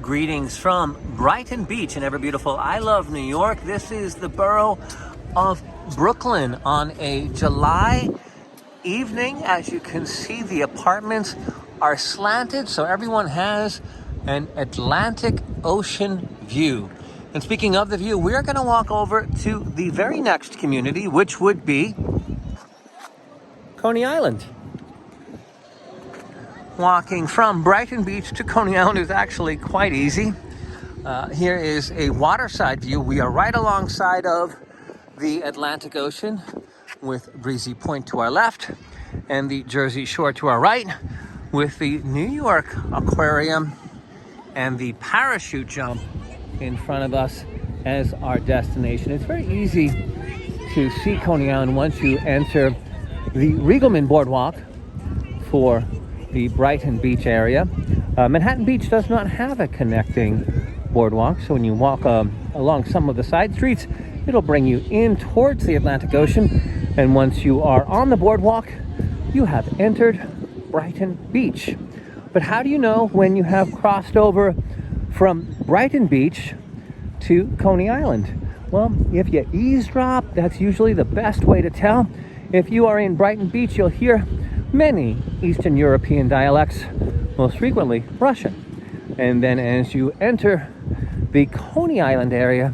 Greetings from Brighton Beach and ever beautiful I love New York. This is the borough of Brooklyn on a July evening. As you can see, the apartments are slanted, so everyone has an Atlantic Ocean view. And speaking of the view, we're going to walk over to the very next community, which would be Coney Island. Walking from Brighton Beach to Coney Island is actually quite easy. Here is a waterside view. We are right alongside of the Atlantic Ocean with Breezy Point to our left and the Jersey Shore to our right, with the New York Aquarium and the parachute jump in front of us as our destination. It's very easy to see Coney Island once you enter the Riegelmann Boardwalk for the Brighton Beach area. Manhattan Beach does not have a connecting boardwalk, so when you walk along some of the side streets, it'll bring you in towards the Atlantic Ocean, and once you are on the boardwalk, you have entered Brighton Beach. But how do you know when you have crossed over from Brighton Beach to Coney Island? Well, if you eavesdrop, that's usually the best way to tell. If you are in Brighton Beach, you'll hear many Eastern European dialects, most frequently Russian. And then as you enter the Coney Island area,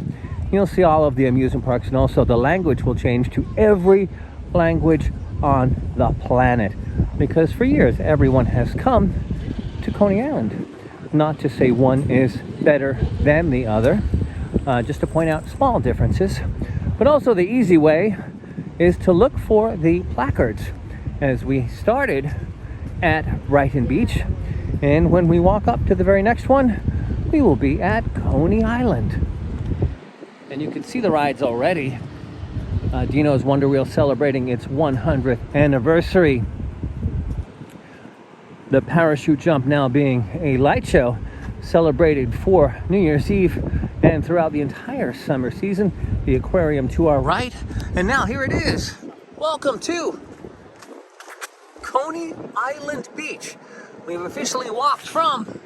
you'll see all of the amusement parks, and also the language will change to every language on the planet. Because for years, everyone has come to Coney Island. Not to say one is better than the other, just to point out small differences. But also the easy way is to look for the placards, as we started at Brighton Beach, and when we walk up to the very next one, we will be at Coney Island. And you can see the rides already. Dino's Wonder Wheel celebrating its 100th anniversary. The parachute jump now being a light show celebrated for New Year's Eve and throughout the entire summer season. The aquarium to our right, and now here it is. Welcome to Coney Island Beach. We've officially walked from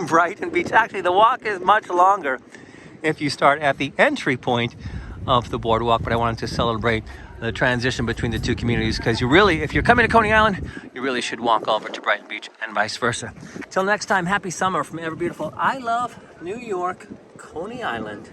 Brighton Beach. Actually, the walk is much longer if you start at the entry point of the boardwalk, but I wanted to celebrate the transition between the two communities, because you really, if you're coming to Coney Island, you really should walk over to Brighton Beach and vice versa. Till next time, happy summer from ever beautiful I love New York, Coney Island.